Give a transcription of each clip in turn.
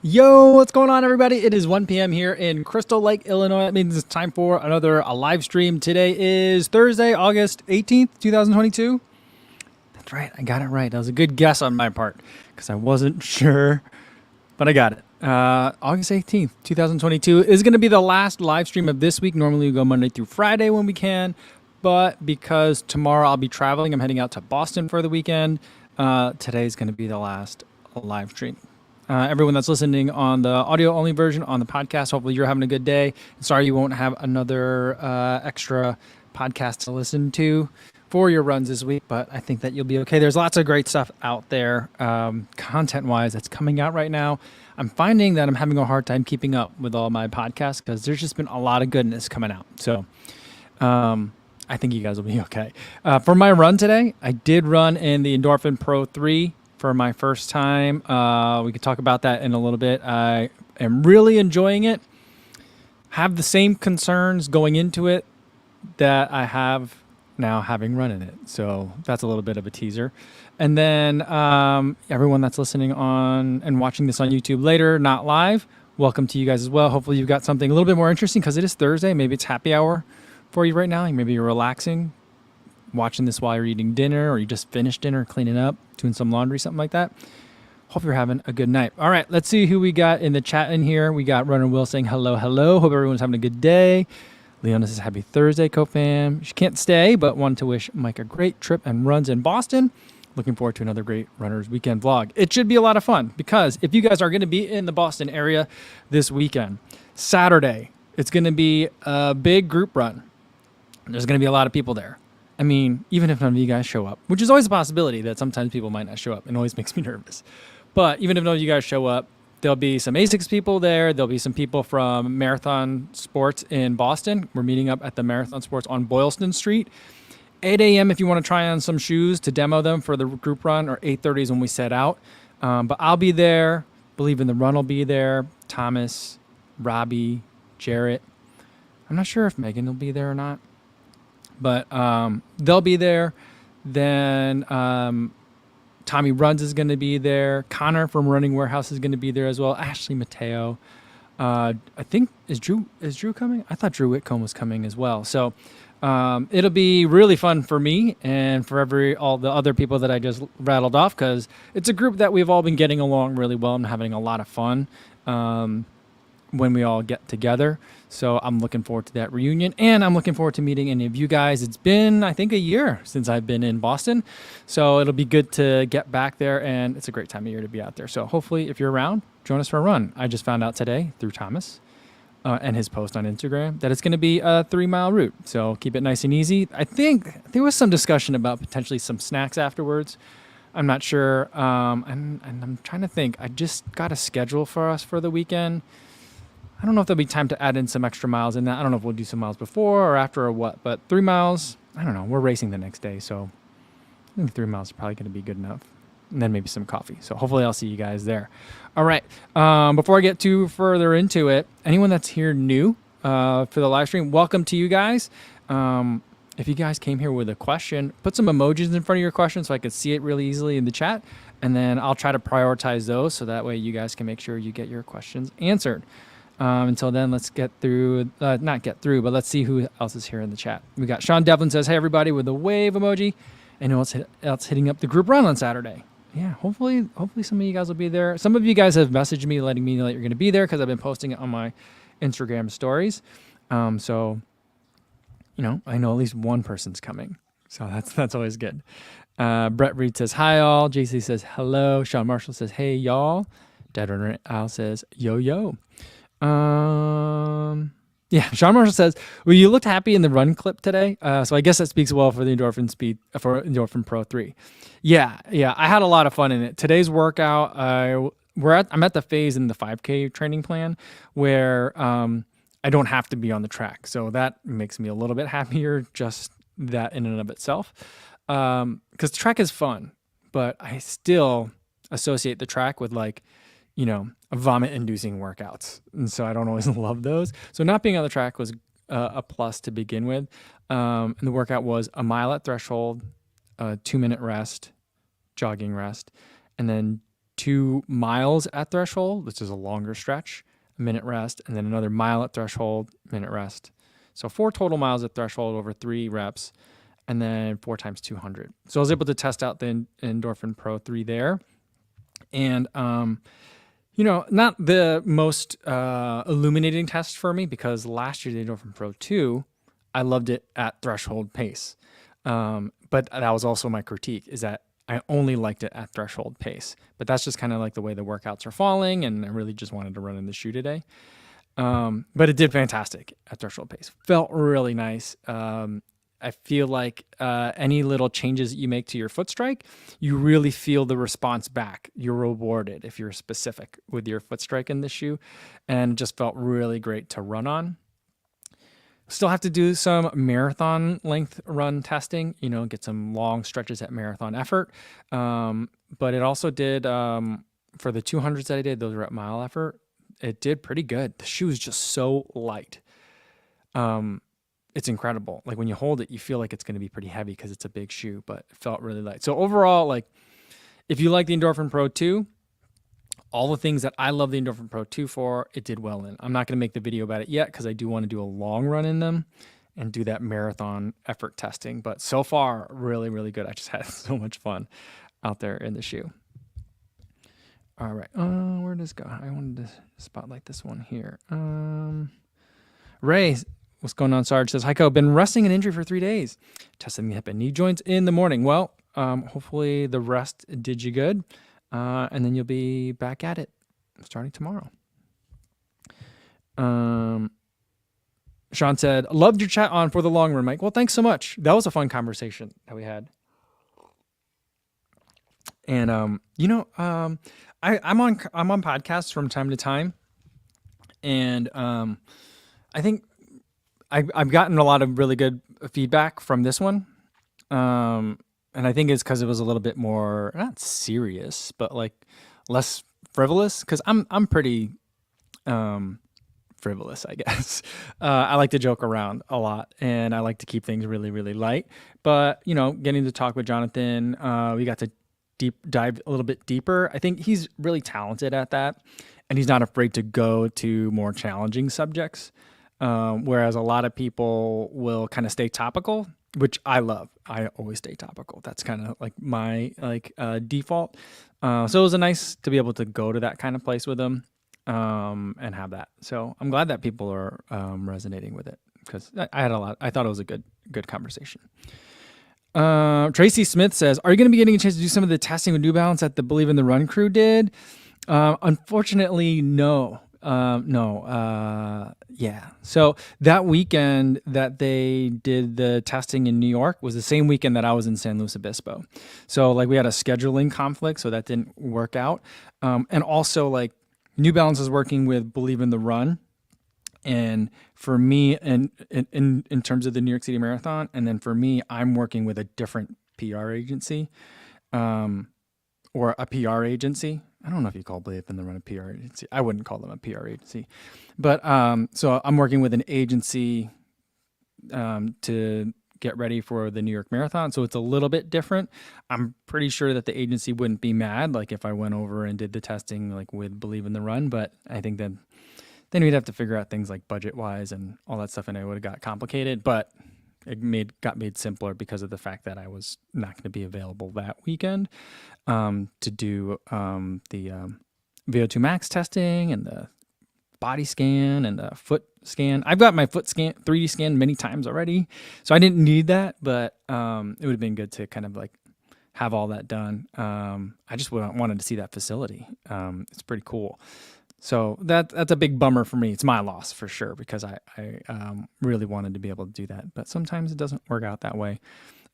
Yo, what's going on, everybody? It is 1 p.m. here in Crystal Lake, Illinois. That means it's time for another live stream. Today is Thursday, August 18th, 2022. That's right. I got it right. That was a good guess on my part because I wasn't sure, but I got it. August 18th, 2022 is going to be the last live stream of this week. Normally we go Monday through Friday when we can, but because tomorrow I'll be traveling, I'm heading out to Boston for the weekend. Today is going to be the last live stream. Everyone that's listening on the audio only version on the podcast, hopefully you're having a good day. Sorry you won't have another extra podcast to listen to for your runs this week, but I think that you'll be okay. There's lots of great stuff out there content-wise that's coming out right now. I'm finding that I'm having a hard time keeping up with all my podcasts because there's just been a lot of goodness coming out. So I think you guys will be okay. For my run today, I did run in the Endorphin Pro 3 for my first time. We could talk about that in a little bit. I am really enjoying it. Have the same concerns going into it that I have now having run in it. So that's a little bit of a teaser. And then everyone that's listening on and watching this on YouTube later, not live, welcome to you guys as well. Hopefully you've got something a little bit more interesting because it is Thursday. Maybe it's happy hour for you right now. Maybe you're relaxing, watching this while you're eating dinner, or you just finished dinner, cleaning up, doing some laundry, something like that. Hope you're having a good night. All right, let's see who we got in the chat in here. We got Runner Will saying hello, hello. Hope everyone's having a good day. Leona says happy Thursday, co-fam. She can't stay, but wanted to wish Mike a great trip and runs in Boston. Looking forward to another great Runners Weekend vlog. It should be a lot of fun because if you guys are going to be in the Boston area this weekend, Saturday, it's going to be a big group run. There's going to be a lot of people there. I mean, even if none of you guys show up, which is always a possibility that sometimes people might not show up, and always makes me nervous. But even if none of you guys show up, there'll be some ASICS people there. There'll be some people from Marathon Sports in Boston. We're meeting up at the Marathon Sports on Boylston Street. 8 a.m. if you want to try on some shoes to demo them for the group run, or 8:30 is when we set out. But I'll be there. Believe in the Run will be there. Thomas, Robbie, Jarrett. I'm not sure if Megan will be there or not. But they'll be there. Then Tommy Runs is going to be there. Connor from Running Warehouse is going to be there as well. Ashley Mateo. I think, is Drew coming? I thought Drew Whitcomb was coming as well. So it'll be really fun for me and for all the other people that I just rattled off, because it's a group that we've all been getting along really well and having a lot of fun when we all get together. So I'm looking forward to that reunion, and I'm looking forward to meeting any of you guys. It's been, I think, a year since I've been in Boston. So it'll be good to get back there, and it's a great time of year to be out there. So hopefully if you're around, join us for a run. I just found out today through Thomas and his post on Instagram that it's going to be a 3-mile route. So keep it nice and easy. I think there was some discussion about potentially some snacks afterwards. I'm not sure. And I'm trying to think. I just got a schedule for us for the weekend. I don't know if there'll be time to add in some extra miles in that. I don't know if we'll do some miles before or after or what, but 3 miles, I don't know. We're racing the next day, so I think 3 miles is probably going to be good enough. And then maybe some coffee. So hopefully I'll see you guys there. All right. Before I get too further into it, anyone that's here new for the live stream, welcome to you guys. If you guys came here with a question, put some emojis in front of your question so I could see it really easily in the chat. And then I'll try to prioritize those so that way you guys can make sure you get your questions answered. Until then, let's get through, not get through, but let's see who else is here in the chat. We got Sean Devlin says, hey, everybody, with the wave emoji. And who else hitting up the group run on Saturday? Yeah, hopefully some of you guys will be there. Some of you guys have messaged me letting me know that you're going to be there because I've been posting it on my Instagram stories. So, you know, I know at least one person's coming. So that's always good. Brett Reed says, hi, all. JC says, hello. Sean Marshall says, hey, y'all. Dead Runner Al says, yo, yo. Yeah, Sean Marshall says, well, you looked happy in the run clip today. So I guess that speaks well for the Endorphin Pro 3. Yeah, I had a lot of fun in it. Today's workout, I'm at the phase in the 5K training plan where I don't have to be on the track. So that makes me a little bit happier, just that in and of itself. Because track is fun, but I still associate the track with, like, you know, vomit-inducing workouts. And so I don't always love those. So not being on the track was a plus to begin with. And the workout was a mile at threshold, a 2-minute rest, jogging rest, and then 2 miles at threshold, which is a longer stretch, a minute rest, and then another mile at threshold, minute rest. So 4 total miles at threshold over 3 reps, and then 4 times 200. So I was able to test out the Endorphin Pro 3 there. And, not the most illuminating test for me, because last year, the Endorphin Pro 2, I loved it at threshold pace. But that was also my critique, is that I only liked it at threshold pace. But that's just kind of like the way the workouts are falling, and I really just wanted to run in the shoe today. But it did fantastic at threshold pace. Felt really nice. I feel like any little changes that you make to your foot strike, you really feel the response back. You're rewarded if you're specific with your foot strike in the shoe, and it just felt really great to run on. Still have to do some marathon length run testing, get some long stretches at marathon effort. But it also did, for the 200s that I did, those were at mile effort. It did pretty good. The shoe is just so light. It's incredible. Like when you hold it, you feel like it's going to be pretty heavy because it's a big shoe, but it felt really light. So overall, like if you like the Endorphin Pro 2, all the things that I love the Endorphin Pro 2 for, it did well in. I'm not going to make the video about it yet because I do want to do a long run in them and do that marathon effort testing. But so far, really, really good. I just had so much fun out there in the shoe. All right. Where does it go? I wanted to spotlight this one here. Ray, what's going on, Sarge? Says, Heiko, been resting an injury for 3 days. Testing the hip and knee joints in the morning. Well, hopefully the rest did you good. And then you'll be back at it starting tomorrow. Sean said, loved your chat on for the long run, Mike. Well, thanks so much. That was a fun conversation that we had. And, I'm on podcasts from time to time. And, I think I've gotten a lot of really good feedback from this one. And I think it's because it was a little bit more, not serious, but like less frivolous. Because I'm pretty frivolous, I guess. I like to joke around a lot, and I like to keep things really, really light. But getting to talk with Jonathan, we got to dive a little bit deeper. I think he's really talented at that, and he's not afraid to go to more challenging subjects. Whereas a lot of people will kind of stay topical, which I love. I always stay topical. That's kind of like my default. So it was nice to be able to go to that kind of place with them and have that. So I'm glad that people are resonating with it, because I thought it was a good conversation. Tracy Smith says, are you going to be getting a chance to do some of the testing with New Balance that the Believe in the Run crew did? Unfortunately, no. Yeah. So that weekend that they did the testing in New York was the same weekend that I was in San Luis Obispo. So like we had a scheduling conflict, so that didn't work out. And also like New Balance is working with Believe in the Run. And for me, and in terms of the New York City Marathon, and then for me, I'm working with a different PR agency, or a PR agency. I don't know if you call Believe in the Run a PR agency. I wouldn't call them a PR agency. But so I'm working with an agency to get ready for the New York Marathon. So it's a little bit different. I'm pretty sure that the agency wouldn't be mad like if I went over and did the testing like with Believe in the Run. But I think then we'd have to figure out things like budget-wise and all that stuff, and it would have got complicated. But it got made simpler because of the fact that I was not going to be available that weekend to do the VO2 max testing and the body scan and the foot scan. I've got my foot scan, 3D scan many times already, so I didn't need that, but it would have been good to kind of like have all that done. I just wanted to see that facility. It's pretty cool. So that's a big bummer for me. It's my loss for sure, because I really wanted to be able to do that. But sometimes it doesn't work out that way.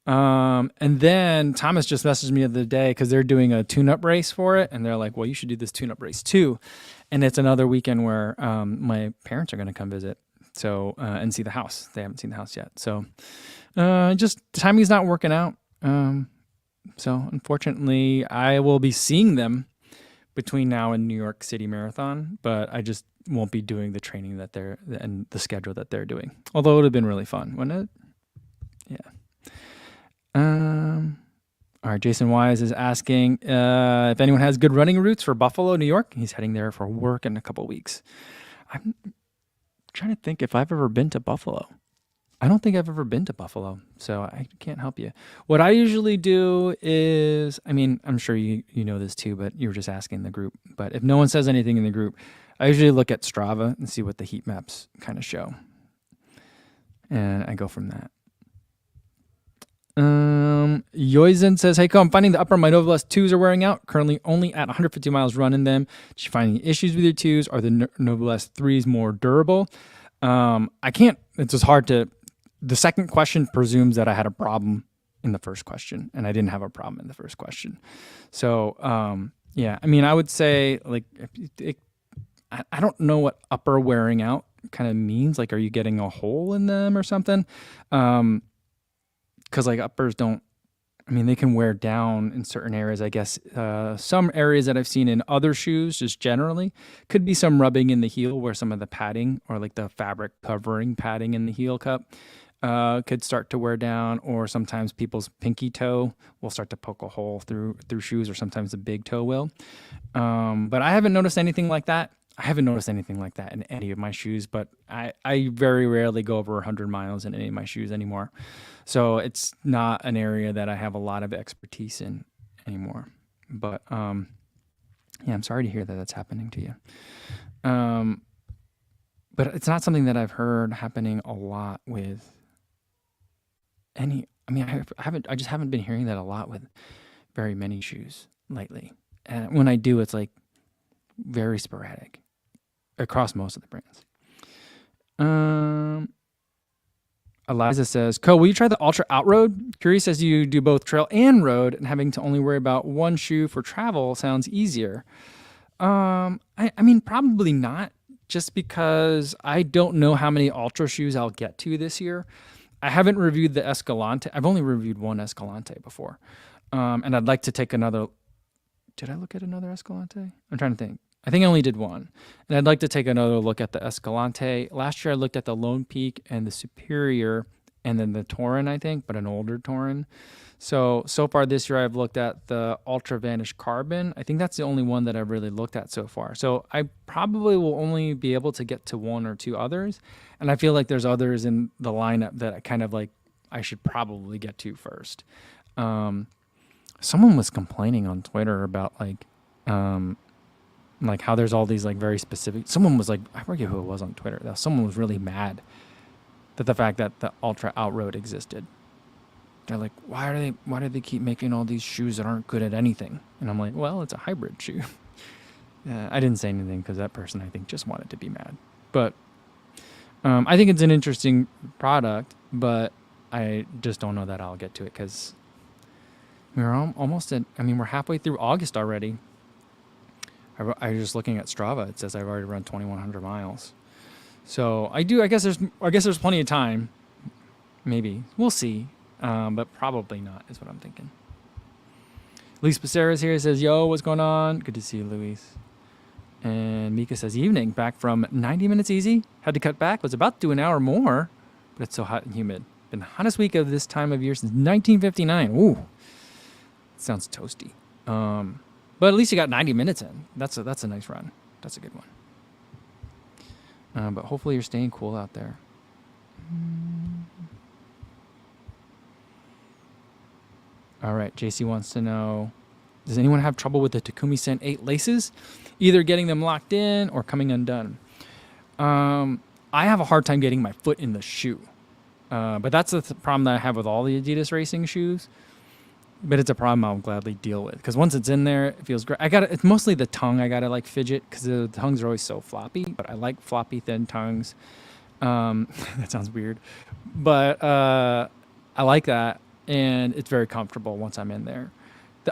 And then Thomas just messaged me the other day because they're doing a tune-up race for it. And they're like, well, you should do this tune-up race too. And it's another weekend where my parents are going to come visit and see the house. They haven't seen the house yet. So just timing's not working out. So unfortunately, I will be seeing them between now and New York City Marathon, but I just won't be doing the training and the schedule that they're doing. Although it would have been really fun, wouldn't it? Yeah. All right, Jason Wise is asking if anyone has good running routes for Buffalo, New York. He's heading there for work in a couple weeks. I'm trying to think if I've ever been to Buffalo. I don't think I've ever been to Buffalo, so I can't help you. What I usually do is, I mean, I'm sure you know this too, but you were just asking the group. But if no one says anything in the group, I usually look at Strava and see what the heat maps kind of show. And I go from that. Yoizen says, hey, I'm finding the upper my Noveless 2s are wearing out. Currently only at 150 miles running them. Did you find any issues with your 2s? Are the Noveless 3s more durable? I can't, it's just hard to, the second question presumes that I had a problem in the first question, and I didn't have a problem in the first question. So, yeah, I mean, I would say, like, I don't know what upper wearing out kind of means. Like, are you getting a hole in them or something? Because, like, uppers don't, I mean, they can wear down in certain areas, I guess. Some areas that I've seen in other shoes, just generally, could be some rubbing in the heel where some of the padding or like the fabric covering padding in the heel cup could start to wear down, or sometimes people's pinky toe will start to poke a hole through shoes, or sometimes the big toe will. But I haven't noticed anything like that. I haven't noticed anything like that in any of my shoes, but I very rarely go over 100 miles in any of my shoes anymore. So it's not an area that I have a lot of expertise in anymore. But yeah, I'm sorry to hear that that's happening to you. But it's not something that I've heard happening a lot with any, I mean, I just haven't been hearing that a lot with very many shoes lately. And when I do, it's like very sporadic across most of the brands. Eliza says, will you try the Ultra Outroad? Curious as you do both trail and road, and having to only worry about one shoe for travel sounds easier. I mean, probably not, just because I don't know how many Ultra shoes I'll get to this year. I haven't reviewed the Escalante. I've only reviewed one Escalante before. And I'd like to take another. Did I look at another Escalante? I'm trying to think. I think I only did one. And I'd like to take another look at the Escalante. Last year I looked at the Lone Peak and the Superior and then the Torin, I think, but an older Torin. So far this year I've looked at the Ultra Vanish Carbon. I think that's the only one that I've really looked at so far. So I probably will only be able to get to one or two others. And I feel like there's others in the lineup that I kind of like, I should probably get to first. Someone was complaining on Twitter about like how there's all these like very specific, someone was like, I forget who it was on Twitter, though. Someone was really mad that the fact that the Ultra Outroad existed. They're like, why do they keep making all these shoes that aren't good at anything? And I'm like, well, it's a hybrid shoe. I didn't say anything because that person, I think, just wanted to be mad. But I think it's an interesting product, but I just don't know that I'll get to it because we're almost at, I mean, we're halfway through August already. I was just looking at Strava. It says I've already run 2,100 miles. So I guess there's plenty of time. Maybe. We'll see. But probably not is what I'm thinking. Luis Becerra's here. Says, yo, what's going on? Good to see you, Luis. And Mika says, evening. Back from 90 minutes easy. Had to cut back. Was about to do an hour more. But it's so hot and humid. Been the hottest week of this time of year since 1959. Ooh. Sounds toasty. But at least you got 90 minutes in. That's a nice run. That's a good one. But hopefully you're staying cool out there. All right, JC wants to know, does anyone have trouble with the Takumi Sen 8 laces? Either getting them locked in or coming undone. I have a hard time getting my foot in the shoe. But that's the problem that I have with all the Adidas racing shoes. But it's a problem I'll gladly deal with. Because once it's in there, it feels great. It's mostly the tongue I gotta like fidget because the tongues are always so floppy. But I like floppy, thin tongues. That sounds weird. But I like that. And it's very comfortable once I'm in there.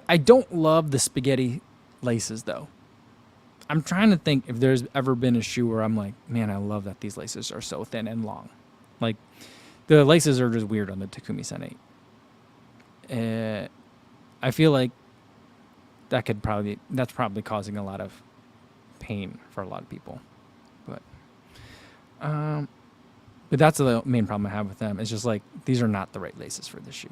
I don't love the spaghetti laces, though. I'm trying to think if there's ever been a shoe where I'm like, man, I love that these laces are so thin and long. Like, the laces are just weird on the Takumi Sen 8. I feel like that's probably causing a lot of pain for a lot of people. But that's the main problem I have with them. It's just like, these are not the right laces for this shoe.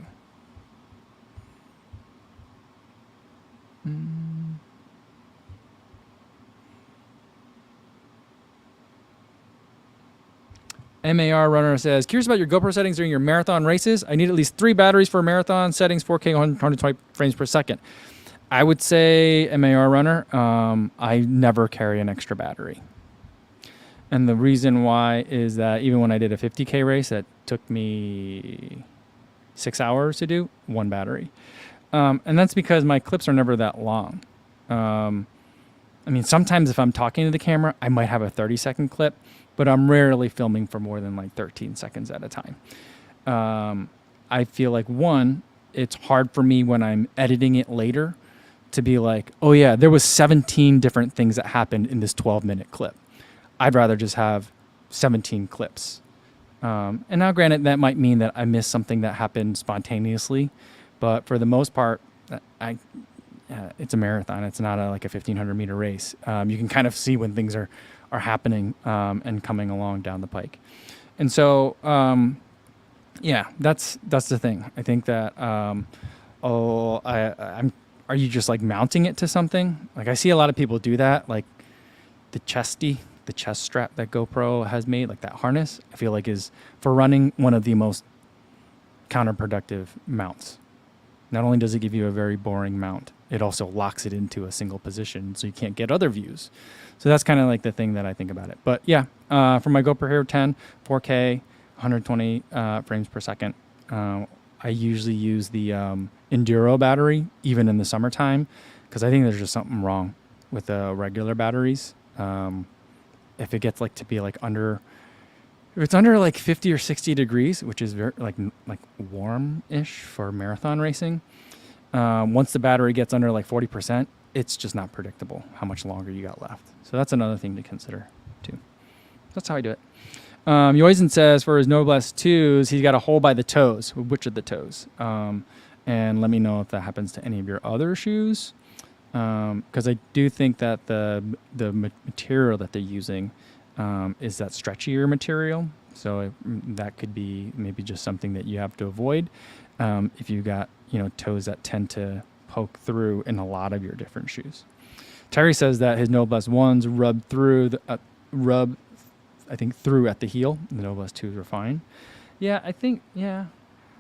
MAR Runner says, curious about your GoPro settings during your marathon races. I need at least 3 batteries for marathon settings, 4K, 120 frames per second. I would say, MAR Runner, I never carry an extra battery. And the reason why is that even when I did a 50K race that took me 6 hours to do, 1 battery. And that's because my clips are never that long. I mean, sometimes if I'm talking to the camera, I might have a 30-second clip, but I'm rarely filming for more than like 13 seconds at a time. I feel like, one, it's hard for me when I'm editing it later to be like, oh yeah, there was 17 different things that happened in this 12-minute clip. I'd rather just have 17 clips. And now granted, that might mean that I missed something that happened spontaneously, but for the most part, it's a marathon. It's not like a 1,500-meter race. You can kind of see when things are happening and coming along down the pike. And so, yeah, that's the thing. I think that, are you just like mounting it to something? Like I see a lot of people do that, like the chest strap that GoPro has made, like that harness, I feel like is for running one of the most counterproductive mounts. Not only does it give you a very boring mount, it also locks it into a single position so you can't get other views. So that's kind of like the thing that I think about it. But yeah, for my GoPro Hero 10, 4K, 120 frames per second, I usually use the Enduro battery, even in the summertime, because I think there's just something wrong with the regular batteries. If it gets like to be like if it's under like 50 or 60 degrees, which is very like warm-ish for marathon racing, once the battery gets under like 40%, it's just not predictable how much longer you got left. So that's another thing to consider too. That's how I do it. Yoizen says for his Noblesse 2s, he's got a hole by the toes. Which of the toes? And let me know if that happens to any of your other shoes. Because I do think that the material that they're using is that stretchier material. So that could be maybe just something that you have to avoid if you've got toes that tend to poke through in a lot of your different shoes. Terry says that his Noblesse 1s rub I think through at the heel. The Noblesse 2s are fine. Yeah, I think, yeah.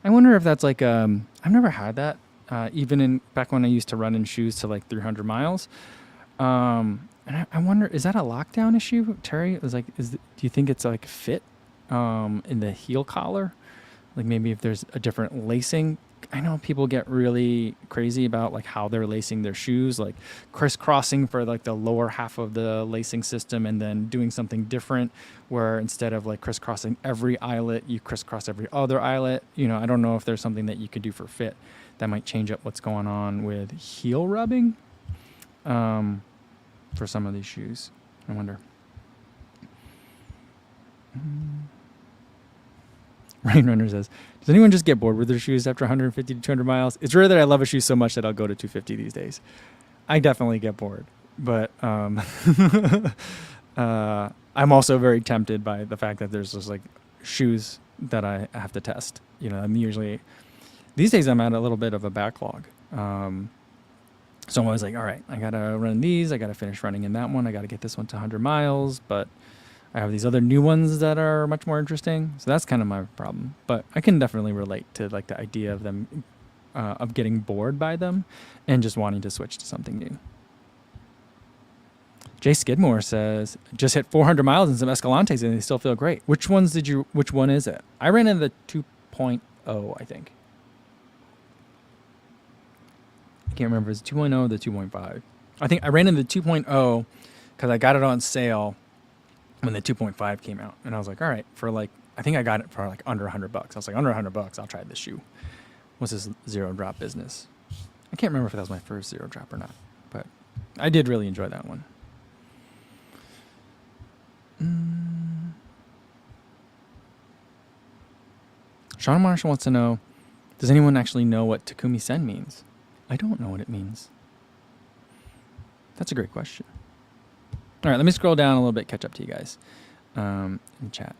I wonder if that's like, I've never had that. Even back when I used to run in shoes to like 300 miles. And I wonder, is that a lockdown issue? Terry was like, do you think it's like fit in the heel collar? Like maybe if there's a different lacing. I know people get really crazy about like how they're lacing their shoes, like crisscrossing for like the lower half of the lacing system and then doing something different where instead of like crisscrossing every eyelet, you crisscross every other eyelet. I don't know if there's something that you could do for fit that might change up what's going on with heel rubbing for some of these shoes. I wonder. Rain Runner says, does anyone just get bored with their shoes after 150 to 200 miles? It's rare that I love a shoe so much that I'll go to 250 these days. I definitely get bored. But I'm also very tempted by the fact that there's just like shoes that I have to test. I'm usually... These days I'm at a little bit of a backlog. So I'm always like, all right, I got to run these. I got to finish running in that one. I got to get this one to 100 miles. But I have these other new ones that are much more interesting. So that's kind of my problem. But I can definitely relate to like the idea of them, of getting bored by them and just wanting to switch to something new. Jay Skidmore says, just hit 400 miles in some Escalantes and they still feel great. Which one is it? I ran in the 2.0, I think. I can't remember if it's 2.0 or the 2.5. I think I ran in the 2.0 because I got it on sale when the 2.5 came out. And I was like, all right, I think I got it for like under $100. I was like, under $100, I'll try this shoe. What's this zero drop business? I can't remember if that was my first zero drop or not, but I did really enjoy that one. Sean Marshall wants to know, does anyone actually know what Takumi Sen means? I don't know what it means. That's a great question. All right, let me scroll down a little bit, catch up to you guys in chat.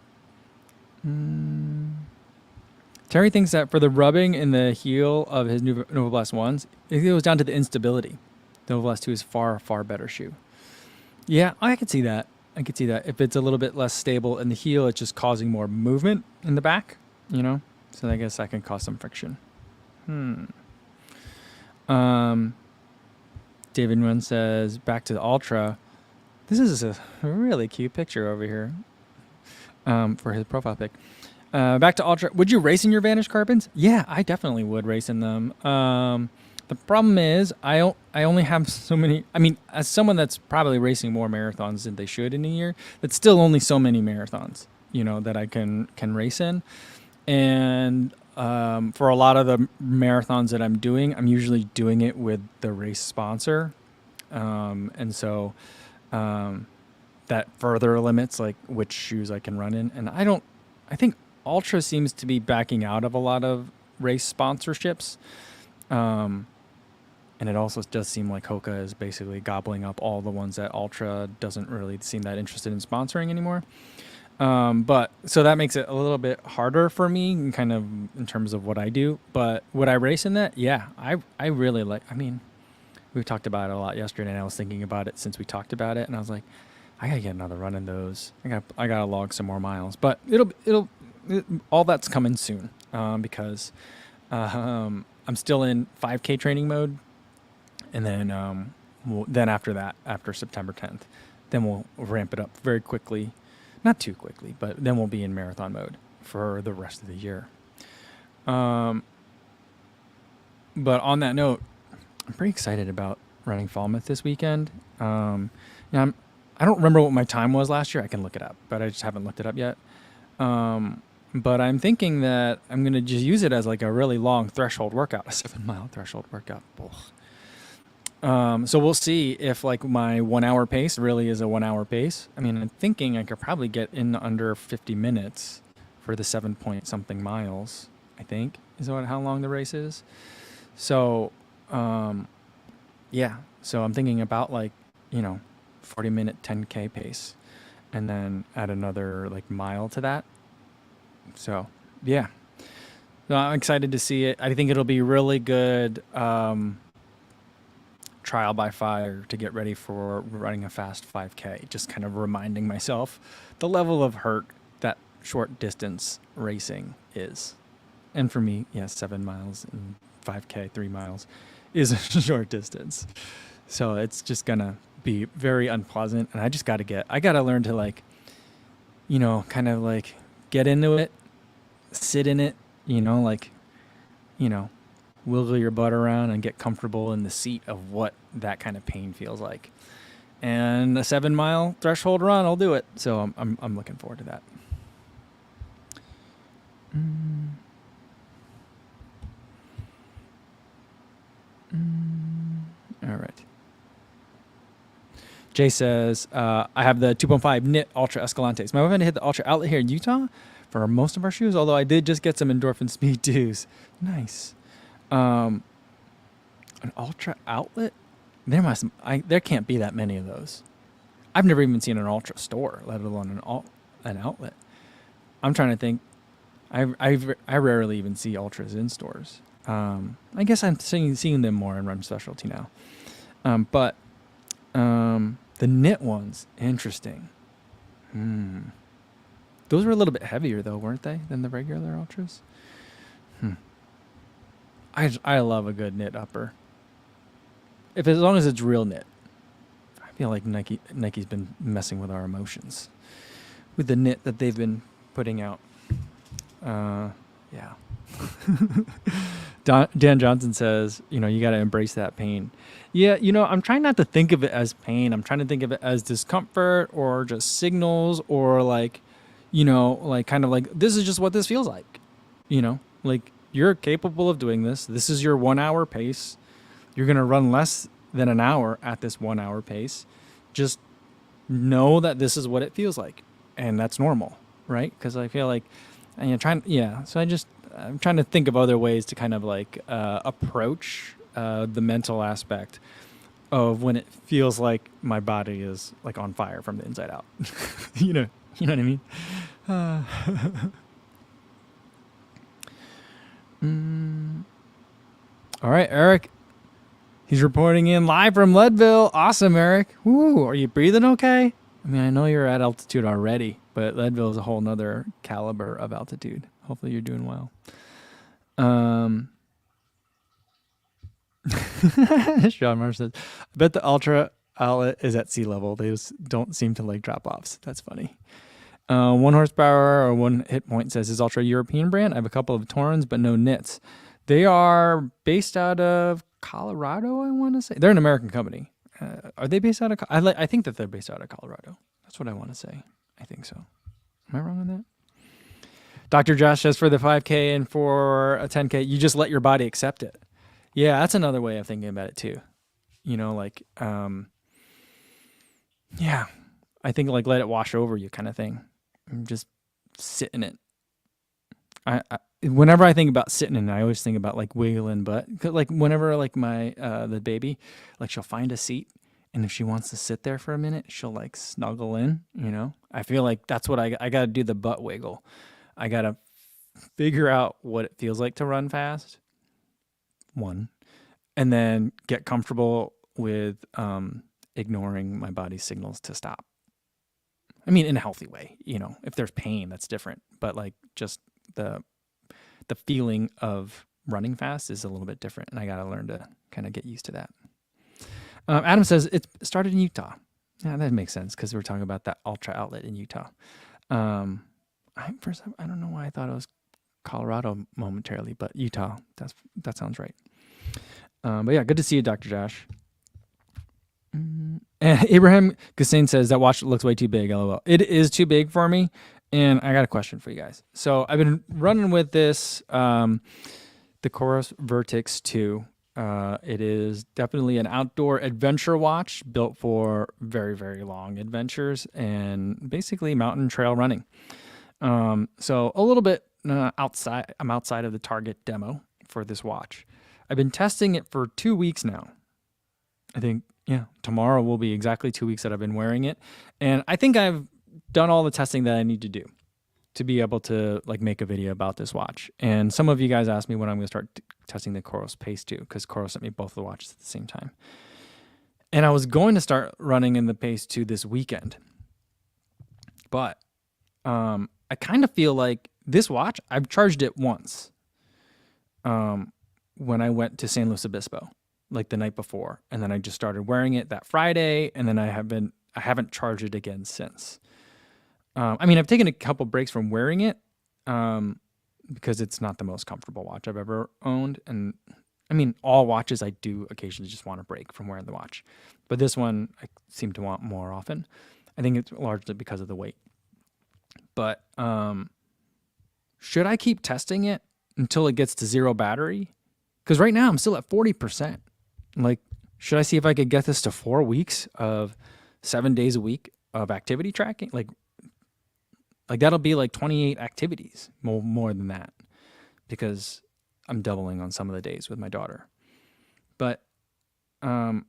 Terry thinks that for the rubbing in the heel of his Noblesse 1s, it goes down to the instability. The Overlast 2 is far, far better shoe. Yeah, I could see that. I could see that. If it's a little bit less stable in the heel, it's just causing more movement in the back, you know? So I guess that can cause some friction. David Nguyen says, back to the Ultra. This is a really cute picture over here for his profile pic. Back to Ultra. Would you race in your Vanish Carbons? Yeah, I definitely would race in them. The problem is I only have so many. I mean, as someone that's probably racing more marathons than they should in a year, that's still only so many marathons, you know, that I can race in. And for a lot of the marathons that I'm doing, I'm usually doing it with the race sponsor. And so that further limits like which shoes I can run in. And I think Ultra seems to be backing out of a lot of race sponsorships. And it also does seem like Hoka is basically gobbling up all the ones that Ultra doesn't really seem that interested in sponsoring anymore. But so that makes it a little bit harder for me kind of in terms of what I do. But would I race in that? Yeah, I really like, I mean, we talked about it a lot yesterday and I was thinking about it since we talked about it. And I was like, I gotta get another run in those. I gotta log some more miles, but all that's coming soon. Because, I'm still in 5K training mode. And then, then after that, after September 10th, then we'll ramp it up very quickly. Not too quickly, but then we'll be in marathon mode for the rest of the year. But on that note, I'm pretty excited about running Falmouth this weekend. I don't remember what my time was last year. I can look it up, but I just haven't looked it up yet. But I'm thinking that I'm going to just use it as like a really long threshold workout, a 7-mile threshold workout. So we'll see if like my 1 hour pace really is a 1 hour pace. I mean, I'm thinking I could probably get in under 50 minutes for the 7 point something miles, I think is how long the race is. So, yeah, so I'm thinking about like, 40-minute 10K pace and then add another like mile to that. So, yeah, so I'm excited to see it. I think it'll be really good, trial by fire to get ready for running a fast 5K, just kind of reminding myself the level of hurt that short distance racing is. And for me, 7 miles and 5K, 3 miles is a short distance. So it's just gonna be very unpleasant. And I just I gotta learn to like, kind of like get into it, sit in it, wiggle your butt around and get comfortable in the seat of what that kind of pain feels like. And a 7-mile threshold run, I'll do it. So I'm looking forward to that. All right. Jay says, I have the 2.5 knit Ultra Escalantes. My wife hit the Ultra outlet here in Utah for most of our shoes, although I did just get some Endorphin Speed 2s. Nice. An Ultra outlet? There can't be that many of those. I've never even seen an Ultra store, let alone an outlet. I'm trying to think. I rarely even see Ultras in stores. I guess I'm seeing them more in Run Specialty now. But the knit ones, interesting. Those were a little bit heavier though, weren't they, than the regular Ultras? I love a good knit upper. As long as it's real knit. I feel like Nike's been messing with our emotions with the knit that they've been putting out. Yeah. Dan Johnson says, you got to embrace that pain. Yeah, I'm trying not to think of it as pain. I'm trying to think of it as discomfort or just signals or like, like kind of like, this is just what this feels like. Like you're capable of doing this. This is your 1 hour pace. You're going to run less than an hour at this 1 hour pace. Just know that this is what it feels like. And that's normal, right? Because I feel like, so I'm trying to think of other ways to kind of like approach the mental aspect of when it feels like my body is like on fire from the inside out. You know what I mean? All right, Eric. He's reporting in live from Leadville. Awesome, Eric. Woo, are you breathing okay? I mean, I know you're at altitude already, but Leadville is a whole nother caliber of altitude. Hopefully you're doing well. Sean Marsh says, I bet the Ultra outlet is at sea level. They just don't seem to like drop-offs. That's funny. 1 horsepower or 1 hit point says, is Ultra a European brand? I have a couple of Torrens, but no nits. They are based out of Colorado, I want to say. They're an American company. Are they based out of... I think that they're based out of Colorado. That's what I want to say. I think so. Am I wrong on that? Dr. Josh says for the 5K and for a 10K, you just let your body accept it. Yeah, that's another way of thinking about it too. You know, like, yeah, I think like let it wash over you kind of thing. Just sit in it. Whenever I think about sitting in it, I always think about like wiggling butt. 'Cause, like whenever like my the baby, like she'll find a seat, and if she wants to sit there for a minute, she'll like snuggle in. You know, I feel like that's what I got to do, the butt wiggle. I got to figure out what it feels like to run fast. One, and then get comfortable with ignoring my body's signals to stop. I mean, in a healthy way, you know, if there's pain, that's different. But like just the feeling of running fast is a little bit different. And I got to learn to kind of get used to that. Adam says it started in Utah. Yeah, that makes sense because we're talking about that Ultra outlet in Utah. I don't know why I thought it was Colorado momentarily, but Utah, that sounds right. But yeah, good to see you, Dr. Josh. And Abraham Hussein says that watch looks way too big. LOL. It is too big for me. And I got a question for you guys. So I've been running with this, the Coros Vertix 2. It is definitely an outdoor adventure watch built for very, very long adventures and basically mountain trail running. So a little bit outside. I'm outside of the target demo for this watch. I've been testing it for 2 weeks now. I think, yeah, tomorrow will be exactly 2 weeks that I've been wearing it. And I think I've done all the testing that I need to do to be able to like make a video about this watch. And some of you guys asked me when I'm going to start testing the Coros Pace 2 because Coros sent me both the watches at the same time. And I was going to start running in the Pace 2 this weekend. But I kind of feel like this watch, I've charged it once when I went to San Luis Obispo, like the night before. And then I just started wearing it that Friday. And then I haven't charged it again since. I mean, I've taken a couple breaks from wearing it because it's not the most comfortable watch I've ever owned. And I mean, all watches I do occasionally just want to break from wearing the watch. But this one I seem to want more often. I think it's largely because of the weight. But should I keep testing it until it gets to 0 battery? Because right now I'm still at 40%. Like, should I see if I could get this to 4 weeks of 7 days a week of activity tracking? Like that'll be like 28 activities, more than that, because I'm doubling on some of the days with my daughter. But I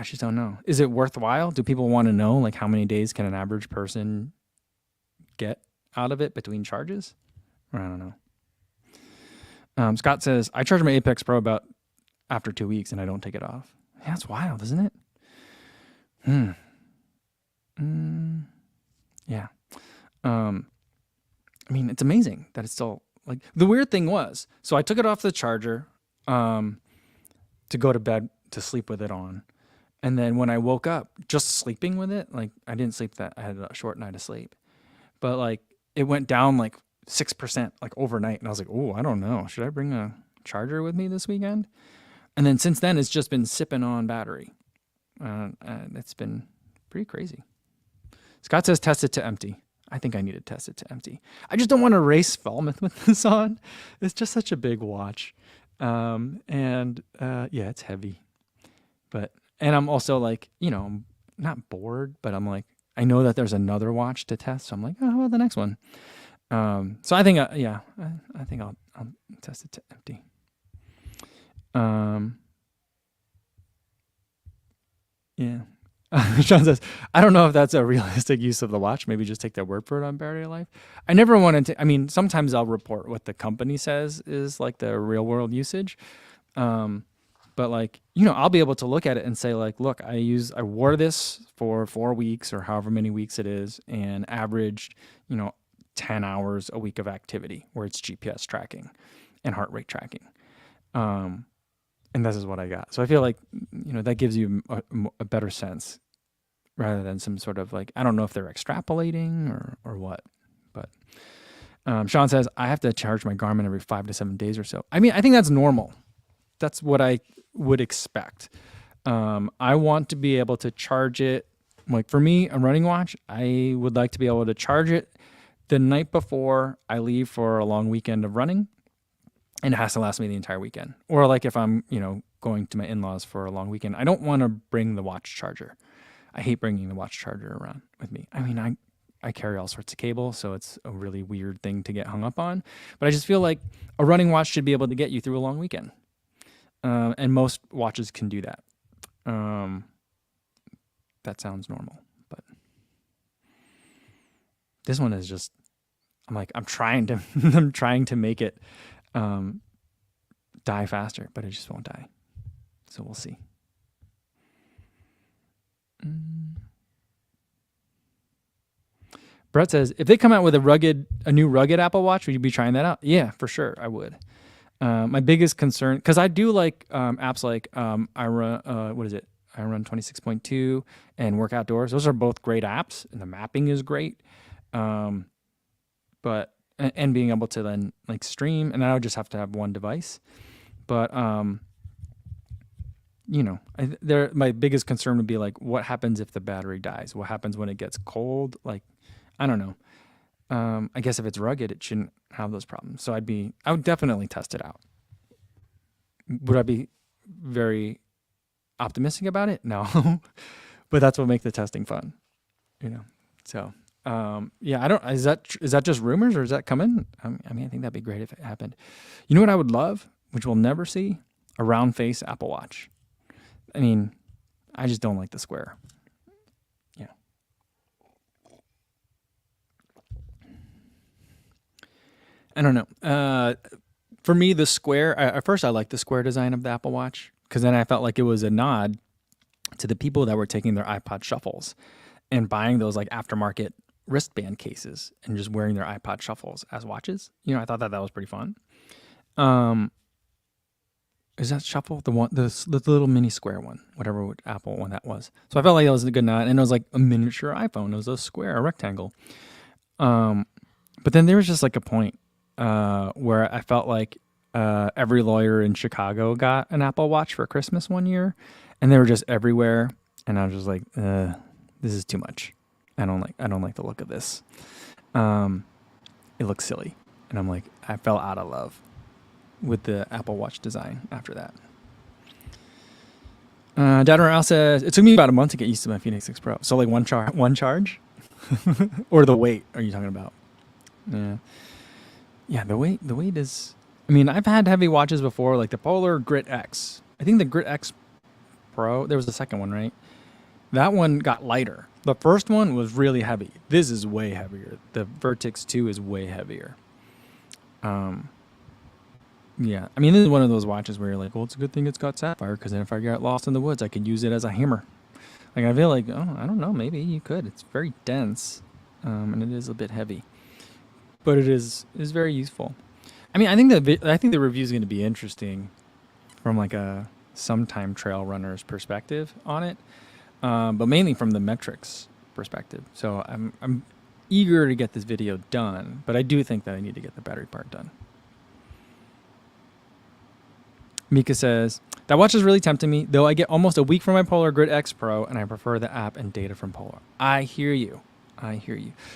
just don't know. Is it worthwhile? Do people want to know like how many days can an average person get out of it between charges? Or I don't know. Scott says, I charge my Apex Pro about after 2 weeks and I don't take it off. Yeah, that's wild, isn't it? Yeah. I mean, it's amazing that it's still like the weird thing was, so I took it off the charger to go to bed to sleep with it on. And then when I woke up just sleeping with it, like I didn't sleep I had a short night of sleep, but like it went down like 6% like overnight. And I was like, oh, I don't know. Should I bring a charger with me this weekend? And then since then it's just been sipping on battery. And it's been pretty crazy. Scott says test it to empty. I think I need to test it to empty. I just don't want to race Falmouth with this on. It's just such a big watch. Yeah, it's heavy. And I'm also like, you know, I'm not bored, but I'm like, I know that there's another watch to test. So I'm like, oh, how about the next one? So I think, I think I'll test it to empty. Yeah. Sean says, I don't know if that's a realistic use of the watch. Maybe just take their word for it on battery life. I never wanted to, I mean, sometimes I'll report what the company says is like the real world usage. But like, you know, I'll be able to look at it and say like, look, I wore this for 4 weeks or however many weeks it is and averaged, you know, 10 hours a week of activity where it's GPS tracking and heart rate tracking. And this is what I got. So I feel like, you know, that gives you a better sense rather than some sort of like, I don't know if they're extrapolating or what, but Sean says, I have to charge my Garmin every 5 to 7 days or so. I mean, I think that's normal. That's what I would expect. I want to be able to charge it. Like for me, a running watch, I would like to be able to charge it the night before I leave for a long weekend of running. And it has to last me the entire weekend. Or like if I'm, you know, going to my in-laws for a long weekend, I don't want to bring the watch charger. I hate bringing the watch charger around with me. I mean, I carry all sorts of cable, so it's a really weird thing to get hung up on. But I just feel like a running watch should be able to get you through a long weekend. And most watches can do that. That sounds normal, but this one is just, I'm trying to make it die faster, but it just won't die. So we'll see. Brett says, if they come out with a new rugged Apple Watch, would you be trying that out? Yeah, for sure, I would. My biggest concern, because I do like apps like I run 26.2 and Work Outdoors. Those are both great apps, and the mapping is great. But being able to then like stream, and I would just have to have one device. But you know, my biggest concern would be like, what happens if the battery dies? What happens when it gets cold? Like, I don't know. I guess if it's rugged, it shouldn't have those problems. So I would definitely test it out. Would I be very optimistic about it? No, but that's what makes the testing fun, you know? So, yeah, is that just rumors or is that coming? I mean, I think that'd be great if it happened. You know what I would love, which we'll never see? A round face Apple Watch. I mean, I just don't like the square. Yeah. I don't know. For me, the square, at first I liked the square design of the Apple Watch because then I felt like it was a nod to the people that were taking their iPod shuffles and buying those like aftermarket wristband cases and just wearing their iPod shuffles as watches. You know, I thought that was pretty fun. Is that shuffle the little mini square one, whatever Apple one that was? So I felt like that was a good nod, and it was like a miniature iPhone. It was a square, a rectangle. But then there was just like a point where I felt like every lawyer in Chicago got an Apple Watch for Christmas one year, and they were just everywhere, and I was just like, this is too much. I don't like the look of this. It looks silly, and I'm like, I fell out of love with the Apple Watch design after that. Dad Al says, it took me about a month to get used to my Phoenix 6 Pro. So like one charge? Or the weight are you talking about? Yeah. Yeah, the weight is, I mean, I've had heavy watches before, like the Polar Grit X. I think the Grit X Pro, there was the second one, right? That one got lighter. The first one was really heavy. This is way heavier. The Vertex 2 is way heavier. Yeah, I mean, this is one of those watches where you're like, well, it's a good thing it's got sapphire, because then if I get lost in the woods, I could use it as a hammer. Like, I feel like, oh, I don't know, maybe you could. It's very dense, and it is a bit heavy, but it is very useful. I mean, I think the review is going to be interesting from like a sometime trail runner's perspective on it, but mainly from the metrics perspective. So I'm eager to get this video done, but I do think that I need to get the battery part done. Mika says, that watch is really tempting me, though I get almost a week from my Polar Grid X Pro, and I prefer the app and data from Polar. I hear you.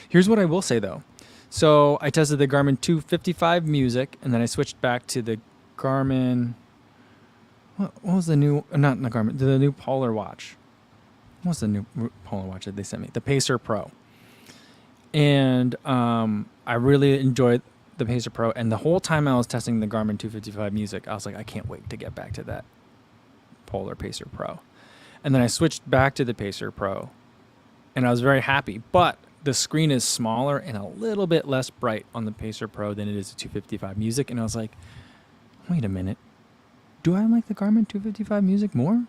Here's what I will say, though. So I tested the Garmin 255 Music, and then I switched back to the Garmin... What was the new... Not the Garmin, the new Polar watch. What was the new Polar watch that they sent me? The Pacer Pro. And I really enjoyed the Pacer Pro, and the whole time I was testing the Garmin 255 Music, I was like, I can't wait to get back to that Polar Pacer Pro. And then I switched back to the Pacer Pro, and I was very happy, but the screen is smaller and a little bit less bright on the Pacer Pro than it is the 255 Music, and I was like, wait a minute, do I like the Garmin 255 Music more?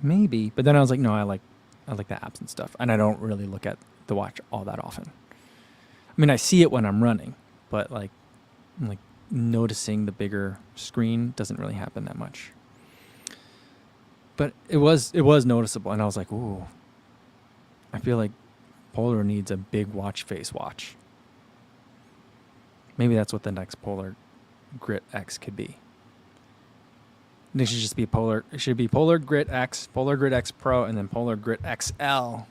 Maybe. But then I was like, no, I like the apps and stuff. And I don't really look at the watch all that often. I mean, I see it when I'm running, but like noticing the bigger screen doesn't really happen that much. But it was noticeable, and I was like, ooh, I feel like Polar needs a big watch face watch. Maybe that's what the next Polar Grit X could be. It should just be Polar. It should be Polar Grit X, Polar Grit X Pro, and then Polar Grit XL.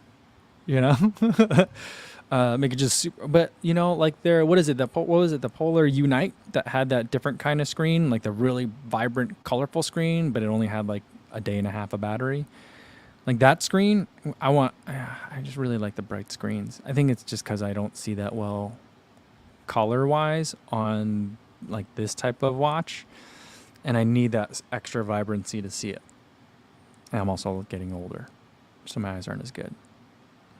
You know, make it just super. But you know, like what is it? What was it? The Polar Unite that had that different kind of screen, like the really vibrant, colorful screen, but it only had like a day and a half of battery. Like that screen, I just really like the bright screens. I think it's just because I don't see that well color-wise on like this type of watch, and I need that extra vibrancy to see it. And I'm also getting older, so my eyes aren't as good.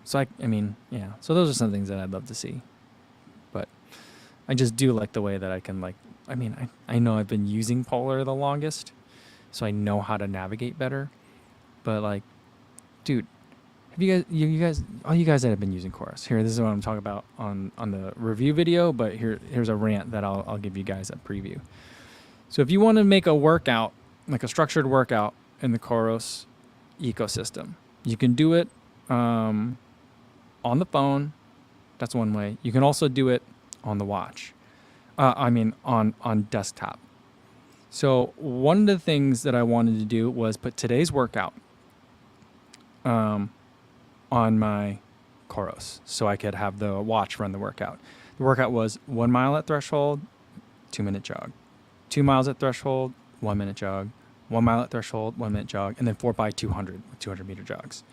So I mean, yeah. So those are some things that I'd love to see, but I just do like the way that I can I mean, I know I've been using Polar the longest, so I know how to navigate better. But like, dude, have you guys, all you guys that have been using Chorus, here, this is what I'm talking about on the review video, but here's a rant that I'll give you guys a preview. So if you want to make a workout, like a structured workout in the Chorus ecosystem, you can do it on the phone. That's one way. You can also do it on the watch. On desktop. So one of the things that I wanted to do was put today's workout on my Chorus, so I could have the watch run the workout. The workout was 1 mile at threshold, 2-minute jog, 2 miles at threshold, 1 minute jog, 1 mile at threshold, 1 minute jog, and then 4x200 with 200-meter jogs.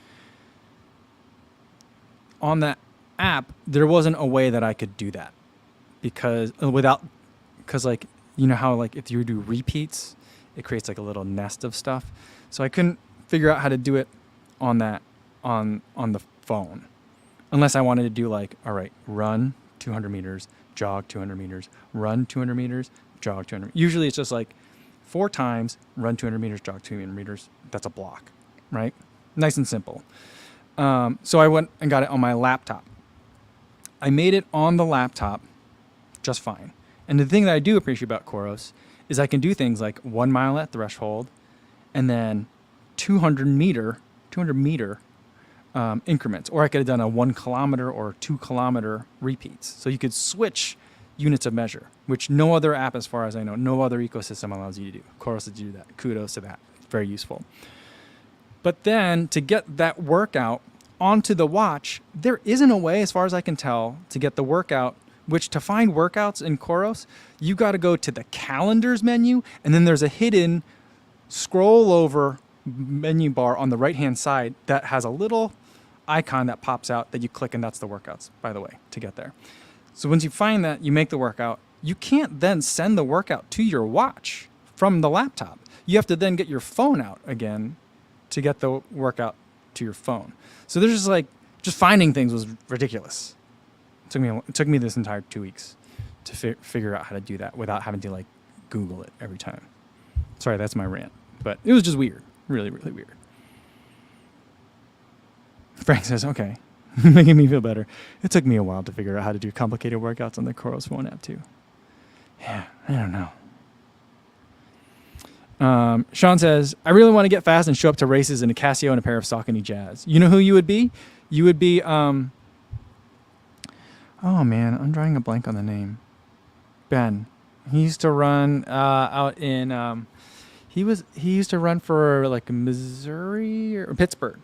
On that app, there wasn't a way that I could do that because like, you know how like if you do repeats, it creates like a little nest of stuff. So I couldn't figure out how to do it on that on the phone, unless I wanted to do like, all right, run 200 meters, jog 200 meters, run 200 meters, jog 200. Usually it's just like 4 times, run 200 meters, jog 200 meters. That's a block, right? Nice and simple. So I went and got it on my laptop. I made it on the laptop just fine. And the thing that I do appreciate about Chorus is I can do things like 1 mile at threshold and then 200 meter increments. Or I could have done a 1 kilometer or 2 kilometer repeats. So you could switch units of measure, which no other app, as far as I know, no other ecosystem allows you to do. Chorus lets you do that. Kudos to that. It's very useful. But then to get that workout onto the watch, there isn't a way, as far as I can tell, to get the workout, which to find workouts in Chorus, you got to go to the calendars menu, and then there's a hidden scroll over menu bar on the right-hand side that has a little icon that pops out that you click, and that's the workouts, by the way, to get there. So once you find that, you make the workout. You can't then send the workout to your watch from the laptop. You have to then get your phone out again to get the workout to your phone. So there's just finding things was ridiculous. It took me this entire 2 weeks to figure out how to do that without having to like Google it every time. Sorry, that's my rant, but it was just weird, really, really weird. Frank says, okay, making me feel better. It took me a while to figure out how to do complicated workouts on the Chorus phone app too. Yeah, I don't know. Sean says, I really want to get fast and show up to races in a Casio and a pair of Saucony Jazz. You know who you would be? You would be, oh man, I'm drawing a blank on the name. Ben. He used to run out in, he used to run for like Missouri or Pittsburgh.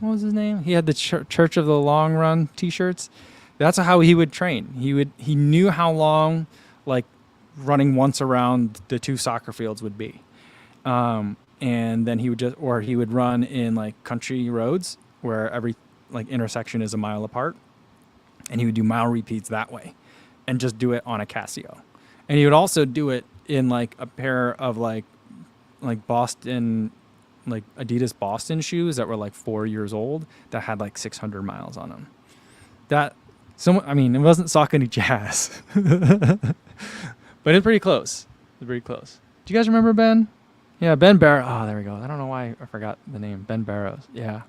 What was his name? He had the Church of the Long Run t-shirts. That's how he would train. He knew how long like running once around the 2 soccer fields would be. And then he would run in like country roads where every like intersection is a mile apart. And he would do mile repeats that way and just do it on a Casio. And he would also do it in like a pair of like Boston, like Adidas Boston shoes that were like 4 years old that had like 600 miles on them. It wasn't Saucony Jazz, but it's pretty close. Do you guys remember Ben? Yeah, Ben Barrows. Oh, there we go. I don't know why I forgot the name. Ben Barrows. Yeah,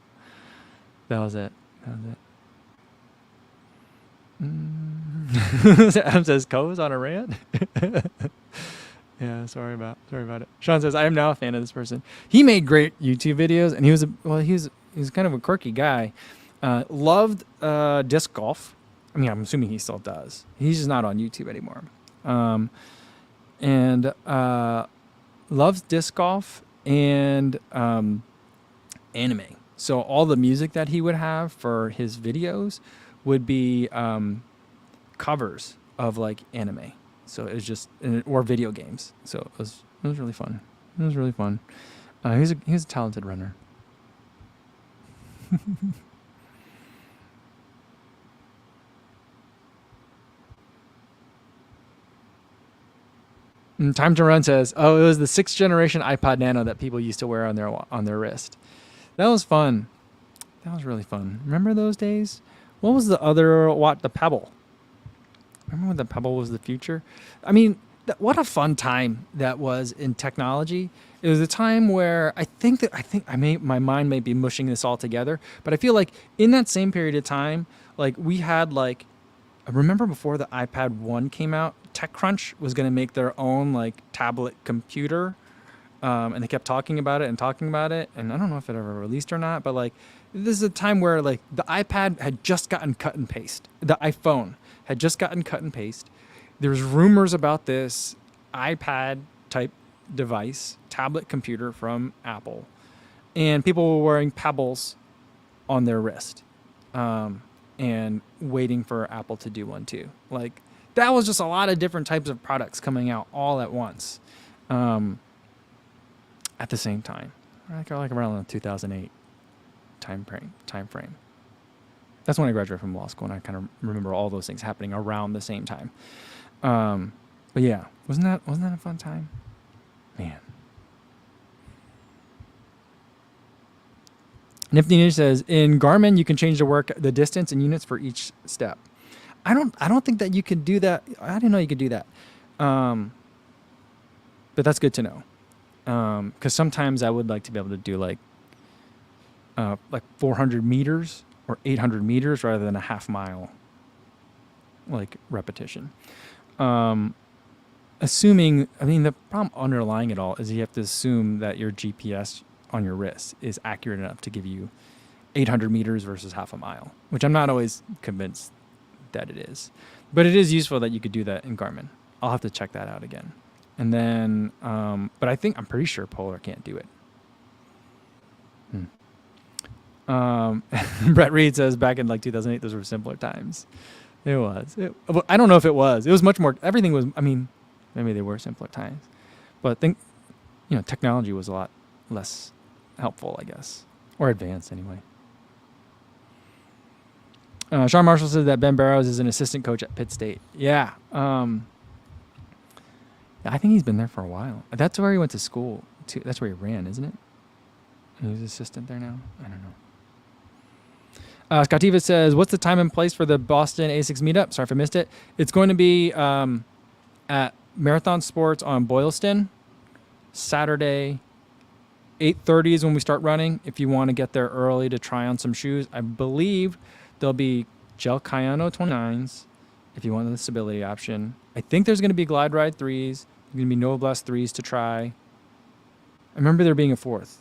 that was it. That was it. Adam says, "Co's on a rant." Yeah, sorry about it. Sean says, "I am now a fan of this person. He made great YouTube videos, and he was kind of a quirky guy. Loved disc golf. I mean, I'm assuming he still does. He's just not on YouTube anymore. And loves disc golf and anime. So all the music that he would have for his videos would be covers of like anime. So it was just or video games. So it was really fun. It was really fun. He's a talented runner. And Time to Run says, "Oh, it was the 6th generation iPod Nano that people used to wear on their wrist. That was fun. That was really fun. Remember those days? What was the other? What the Pebble? Remember when the Pebble was the future? I mean, what a fun time that was in technology. It was a time where I think my mind may be mushing this all together, but I feel like in that same period of time, like we had like, I remember before the iPad 1 came out, TechCrunch was going to make their own like tablet computer, and they kept talking about it, and I don't know if it ever released or not, but like this is a time where like the iPad had just gotten cut and paste. The iPhone had just gotten cut and paste. There's rumors about this iPad type device, tablet computer from Apple, and people were wearing Pebbles on their wrist, and waiting for Apple to do one too. Like that was just a lot of different types of products coming out all at once, at the same time, like around the 2008 time frame. That's when I graduated from law school, and I kind of remember all those things happening around the same time. But yeah, wasn't that a fun time, man? Nifty Ninja says, in Garmin you can change the distance and units for each step. I don't think that you could do that. I didn't know you could do that. But that's good to know. Because sometimes I would like to be able to do like 400 meters or 800 meters rather than a half mile like repetition. Assuming, I mean, the problem underlying it all is you have to assume that your GPS on your wrist is accurate enough to give you 800 meters versus half a mile, which I'm not always convinced that it is. But it is useful that you could do that in Garmin. I'll have to check that out again. And then, but I'm pretty sure Polar can't do it. Brett Reed says back in like 2008, those were simpler times. It was. I don't know if it was. It was much more, everything was, I mean, maybe they were simpler times. But technology was a lot less helpful, I guess. Or advanced anyway. Sean Marshall says that Ben Barrows is an assistant coach at Pitt State. Yeah. I think he's been there for a while. That's where he went to school, too. That's where he ran, isn't it? He's assistant there now? I don't know. Scottiva says, what's the time and place for the Boston ASICS meetup? Sorry if I missed it. It's going to be at Marathon Sports on Boylston, Saturday, 8:30 is when we start running. If you want to get there early to try on some shoes, I believe there'll be Gel Cayano 29s if you want the stability option. I think there's going to be Glide Ride 3s. There's going to be Nova Blast 3s to try. I remember there being a 4th.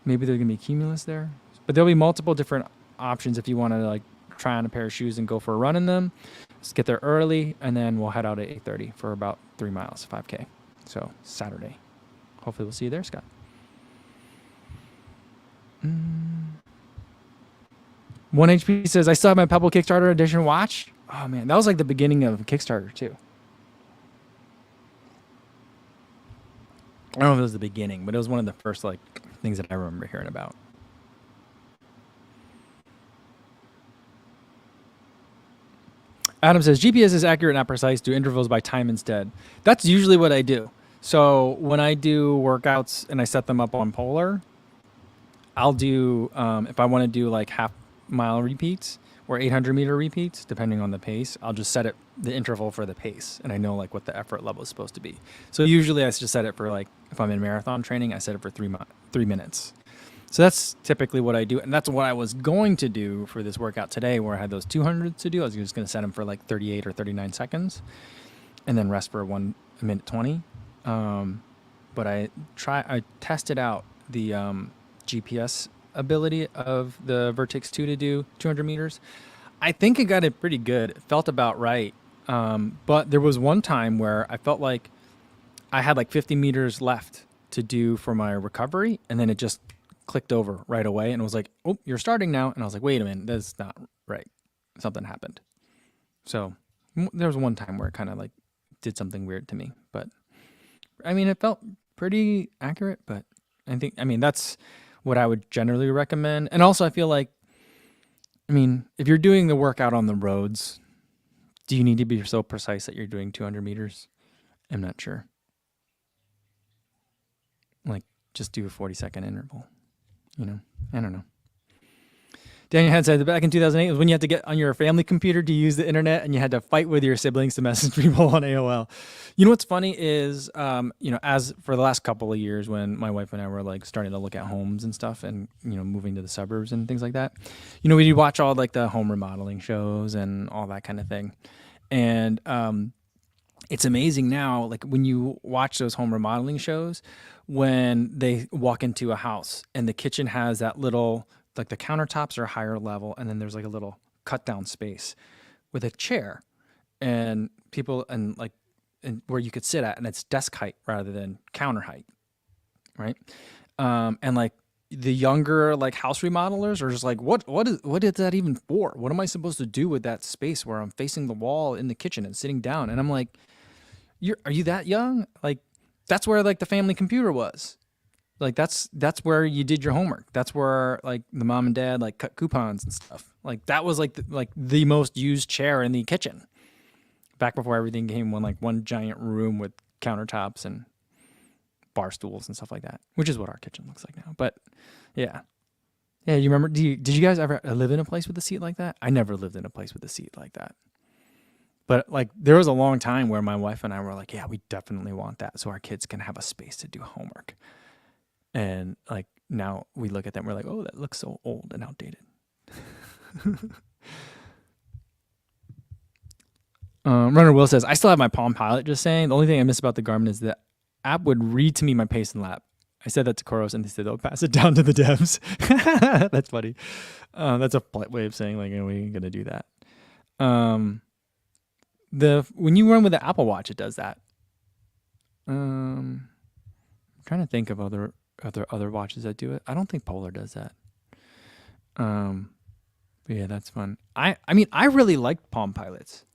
Maybe there's going to be Cumulus there. But there'll be multiple different options if you want to like try on a pair of shoes and go for a run in them. Just get there early, and then we'll head out at 8:30 for about 3 miles, 5K. So Saturday. Hopefully we'll see you there, Scott. 1HP says, I still have my Pebble Kickstarter edition watch. Oh man, that was like the beginning of Kickstarter too. I don't know if it was the beginning, but it was one of the first like things that I remember hearing about. Adam says, GPS is accurate, not precise. Do intervals by time instead. That's usually what I do. So when I do workouts and I set them up on Polar, I'll do, if I want to do like half mile repeats or 800-meter repeats, depending on the pace. I'll just set the interval for the pace, and I know like what the effort level is supposed to be. So usually I just set it for like, if I'm in marathon training, I set it for 3 minutes. So that's typically what I do, and that's what I was going to do for this workout today, where I had those 200s to do. I was just going to set them for like 38 or 39 seconds, and then rest for 1 minute 20. But I tested out the GPS ability of the Vertex 2 to do 200 meters. I think it got it pretty good. It felt about right. But there was one time where I felt like I had like 50 meters left to do for my recovery, and then it just clicked over right away, and it was like, oh, you're starting now. And I was like, wait a minute, that's not right. Something happened. So there was one time where it kind of like did something weird to me, but I mean, it felt pretty accurate, but I mean, that's what I would generally recommend. And also I feel like, I mean, if you're doing the workout on the roads, do you need to be so precise that you're doing 200 meters? I'm not sure. Like, just do a 40-second interval. You know, I don't know. Daniel had said that back in 2008 was when you had to get on your family computer to use the internet, and you had to fight with your siblings to message people on AOL. You know what's funny is, you know, as for the last couple of years when my wife and I were like starting to look at homes and stuff, and you know, moving to the suburbs and things like that, you know, we'd watch all like the home remodeling shows and all that kind of thing, and it's amazing now, like when you watch those home remodeling shows, when they walk into a house and the kitchen has that little, like the countertops are higher level, and then there's like a little cut down space with a chair and people and like and where you could sit at, and it's desk height rather than counter height, right? And like the younger like house remodelers are just like, what is that even for? What am I supposed to do with that space where I'm facing the wall in the kitchen and sitting down? And I'm like, are you that young? Like, that's where like the family computer was. Like that's where you did your homework. That's where like the mom and dad like cut coupons and stuff. Like that was like the most used chair in the kitchen. Back before everything came one giant room with countertops and bar stools and stuff like that, which is what our kitchen looks like now. But yeah. Yeah, you remember, did you guys ever live in a place with a seat like that? I never lived in a place with a seat like that. But like there was a long time where my wife and I were like, yeah, we definitely want that so our kids can have a space to do homework. And like now we look at them, we're like, oh, that looks so old and outdated. Runner Will says, I still have my Palm Pilot, just saying. The only thing I miss about the Garmin is the app would read to me my pace and lap. I said that to Koros, and they said they'll pass it down to the devs. That's funny. That's a polite way of saying like, we ain't gonna do that. When you run with the Apple Watch, it does that. I'm trying to think of other watches that do it. I don't think Polar does that. But yeah, that's fun. I mean, I really liked Palm Pilots.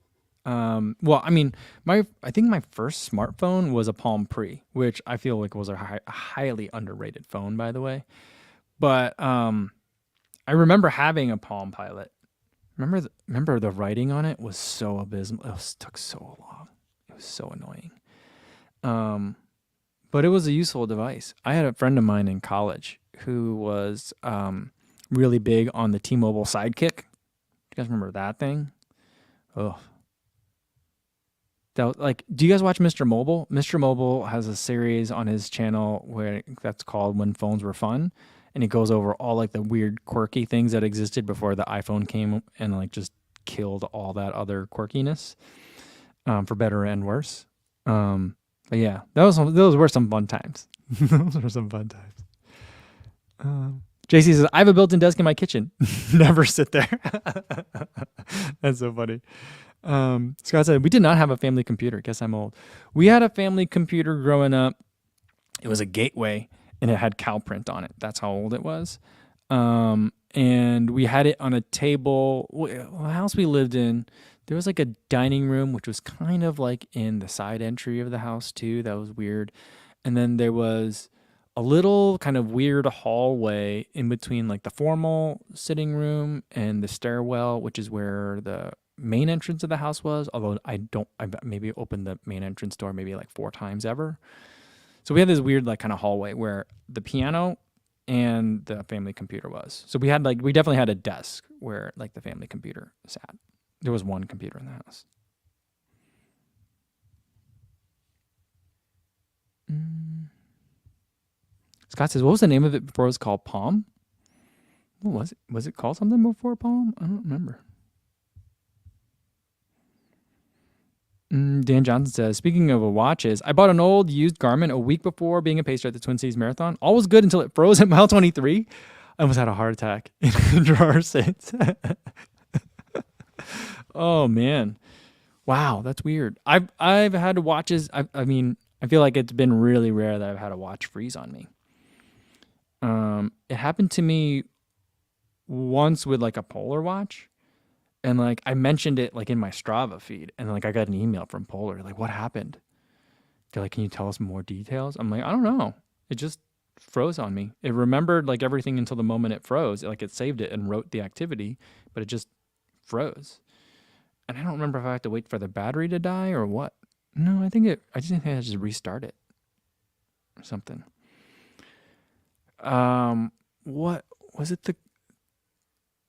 Well, I mean, I think my first smartphone was a Palm Pre, which I feel like was a highly underrated phone, by the way. But I remember having a Palm Pilot. Remember the writing on it was so abysmal. It took so long. It was so annoying. But it was a useful device. I had a friend of mine in college who was really big on the T-Mobile Sidekick. You guys remember that thing? Oh. Do you guys watch Mr. Mobile? Mr. Mobile has a series on his channel that's called When Phones Were Fun. And he goes over all like the weird, quirky things that existed before the iPhone came and like just killed all that other quirkiness, for better and worse. But yeah, those were some fun times. Those were some fun times. JC says, I have a built-in desk in my kitchen. Never sit there. That's so funny. Scott said, we did not have a family computer. Guess I'm old. We had a family computer growing up. It was a Gateway, and it had cow print on it. That's how old it was. And we had it on a table. The house we lived in, there was like a dining room, which was kind of like in the side entry of the house too. That was weird. And then there was a little kind of weird hallway in between like the formal sitting room and the stairwell, which is where the main entrance of the house was. Although I maybe opened the main entrance door maybe like 4 times ever. So we had this weird like kind of hallway where the piano and the family computer was. So we definitely had a desk where like the family computer sat. There was one computer in the house. Scott says, what was the name of it before it was called Palm? What was it? Was it called something before Palm? I don't remember. Dan Johnson says, speaking of watches, I bought an old used Garmin a week before being a pacer at the Twin Cities Marathon. All was good until it froze at mile 23. I almost had a heart attack in drawer since. Oh, man. Wow, that's weird. I've had watches. I mean, I feel like it's been really rare that I've had a watch freeze on me. It happened to me once with like a Polar watch. And like I mentioned it like in my Strava feed, and like I got an email from Polar, like, what happened? They're like, can you tell us more details? I'm like, I don't know. It just froze on me. It remembered like everything until the moment it froze. Like it saved it and wrote the activity, but it just froze. And I don't remember if I had to wait for the battery to die or what. No, I just think I just restart it or something. What was it?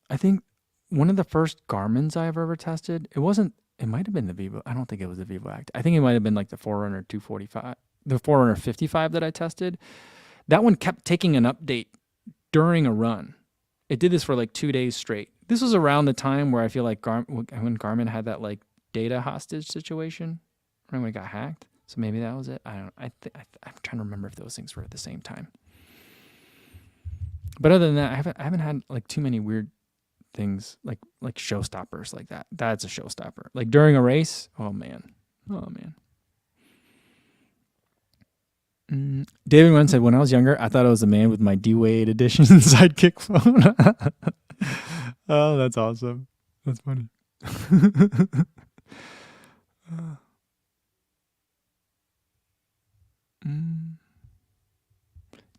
I think one of the first Garmin's I've ever tested, it might have been the Vivo. I don't think it was the Vivo Act. I think it might have been like the Forerunner 245, the Forerunner 55 that I tested. That one kept taking an update during a run. It did this for like 2 days straight. This was around the time where I feel like when Garmin had that like data hostage situation, right when it got hacked. So maybe that was it. I don't know. I'm trying to remember if those things were at the same time. But other than that, I haven't had like too many weird things like showstoppers like that. That's a showstopper. Like during a race, oh man. David Wynn said, when I was younger, I thought I was a man with my D-Wade edition sidekick phone. Oh, that's awesome. That's funny.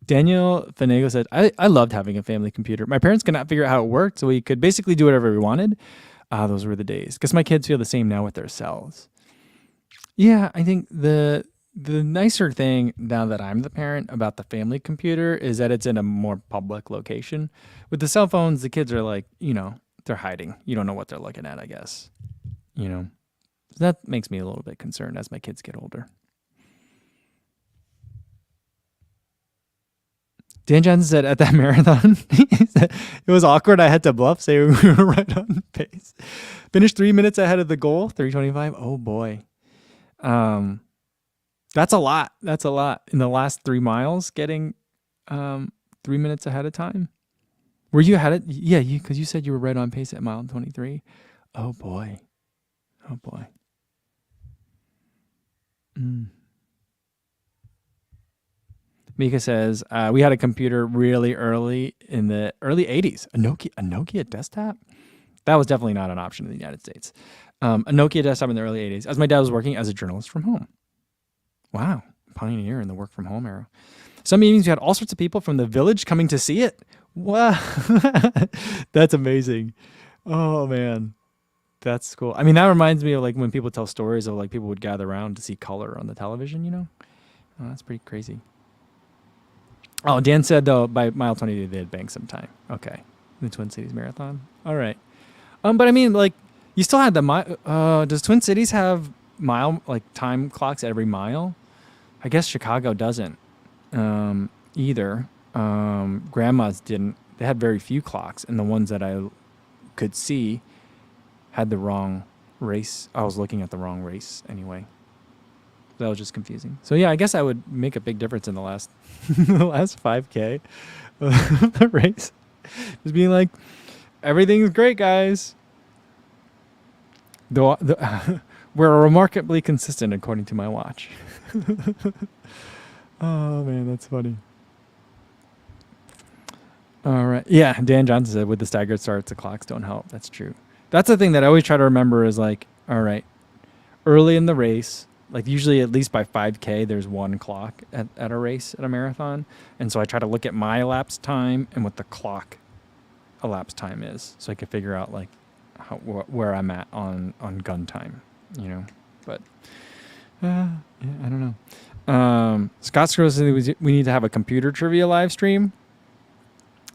Daniel Fanego said, I loved having a family computer. My parents could not figure out how it worked, so we could basically do whatever we wanted. Those were the days. Guess my kids feel the same now with their cells. Yeah, I think the nicer thing now that I'm the parent about the family computer is that it's in a more public location. With the cell phones, the kids are like, they're hiding. You don't know what they're looking at, I guess. So that makes me a little bit concerned as my kids get older. Dan Johnson said at that marathon, he said, it was awkward. I had to bluff, say we were right on pace. Finished 3 minutes ahead of the goal, 3:25. Oh boy. That's a lot. That's a lot. In the last 3 miles, getting 3 minutes ahead of time. Were you ahead? Yeah, because you said you were right on pace at mile 23. Oh boy. Oh boy. Mika says, we had a computer really early in the early 80s. A Nokia desktop? That was definitely not an option in the United States. A Nokia desktop in the early 80s, as my dad was working as a journalist from home. Wow. Pioneer in the work from home era. Some meetings, we had all sorts of people from the village coming to see it. Wow. That's amazing. Oh, man. That's cool. I mean, that reminds me of like when people tell stories of like people would gather around to see color on the television, Oh, that's pretty crazy. Oh, Dan said, though, by mile 22, they had banked some time. Okay. The Twin Cities Marathon. All right. But I mean, like, you still had does Twin Cities have time clocks every mile? I guess Chicago doesn't either. Grandma's didn't. They had very few clocks, and the ones that I could see had the wrong race. I was looking at the wrong race anyway. That was just confusing. So yeah, I guess I would make a big difference in the last 5K of the race. Just being like, everything's great, guys. We're remarkably consistent according to my watch. Oh man, that's funny. All right. Yeah, Dan Johnson said with the staggered starts, the clocks don't help. That's true. That's the thing that I always try to remember is like, all right, early in the race, like usually at least by 5K, there's one clock at a race, at a marathon. And so I try to look at my elapsed time and what the clock elapsed time is. So I can figure out like where I'm at on gun time, But yeah, I don't know. Scott Scrolls said we need to have a computer trivia live stream.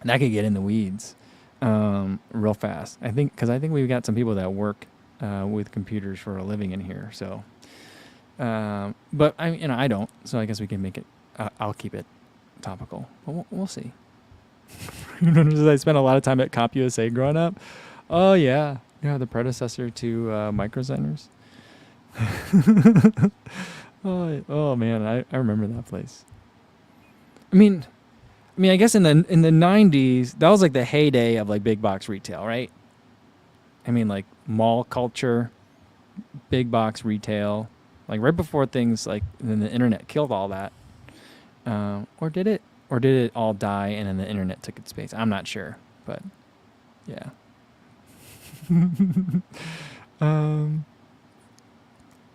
that could get in the weeds real fast. I think we've got some people that work with computers for a living in here. So, but I don't. So I guess we can make it. I'll keep it topical. But we'll see. I spent a lot of time at CompUSA growing up. Oh yeah, the predecessor to Micro Centers. Oh man, I remember that place. I mean, I guess in the 90s, that was like the heyday of like big box retail, right? I mean, like mall culture, big box retail, like right before things like then the internet killed all that. Or did it? Or did it all die and then the internet took its space? I'm not sure, but yeah.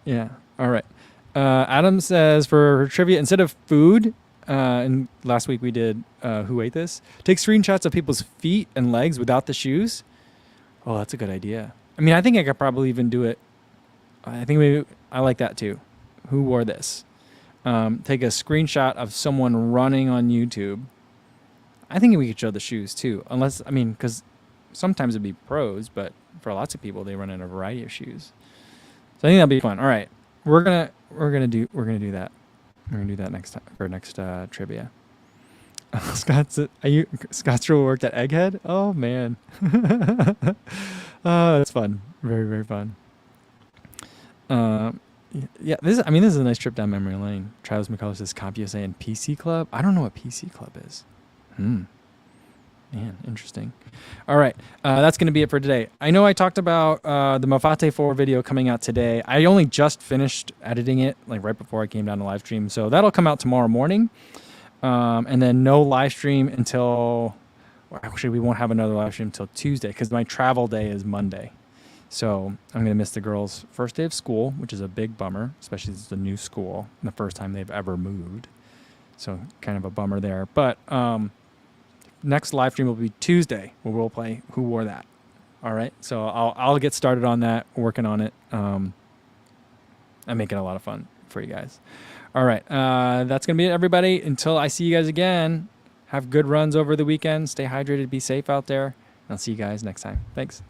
Yeah. All right. Adam says for trivia, instead of food, and last week we did Who Ate This? Take screenshots of people's feet and legs without the shoes. Oh, that's a good idea. I mean, I think I could probably even do it. I like that too. Who wore this? Take a screenshot of someone running on YouTube. I think we could show the shoes too, because sometimes it'd be pros, but for lots of people, they run in a variety of shoes. So I think that'd be fun. All right, we're gonna do that. We're gonna do that next time for next trivia. Scott's rule worked at Egghead. Oh man, oh that's fun. Very very fun. Yeah, this is a nice trip down memory lane. Travis McCullough says CompUSA and PC Club. I don't know what PC Club is. Man, interesting. All right, that's going to be it for today. I know I talked about the Mafate 4 video coming out today. I only just finished editing it, like right before I came down to live stream. So that'll come out tomorrow morning. And then no live stream until, actually we won't have another live stream until Tuesday because my travel day is Monday. So I'm going to miss the girls' first day of school, which is a big bummer, especially as it's a new school, the first time they've ever moved. So kind of a bummer there. But next live stream will be Tuesday, where we'll play Who Wore That. All right. So I'll get started on that, working on it. I'm making a lot of fun for you guys. All right. That's going to be it, everybody. Until I see you guys again, have good runs over the weekend. Stay hydrated. Be safe out there. And I'll see you guys next time. Thanks.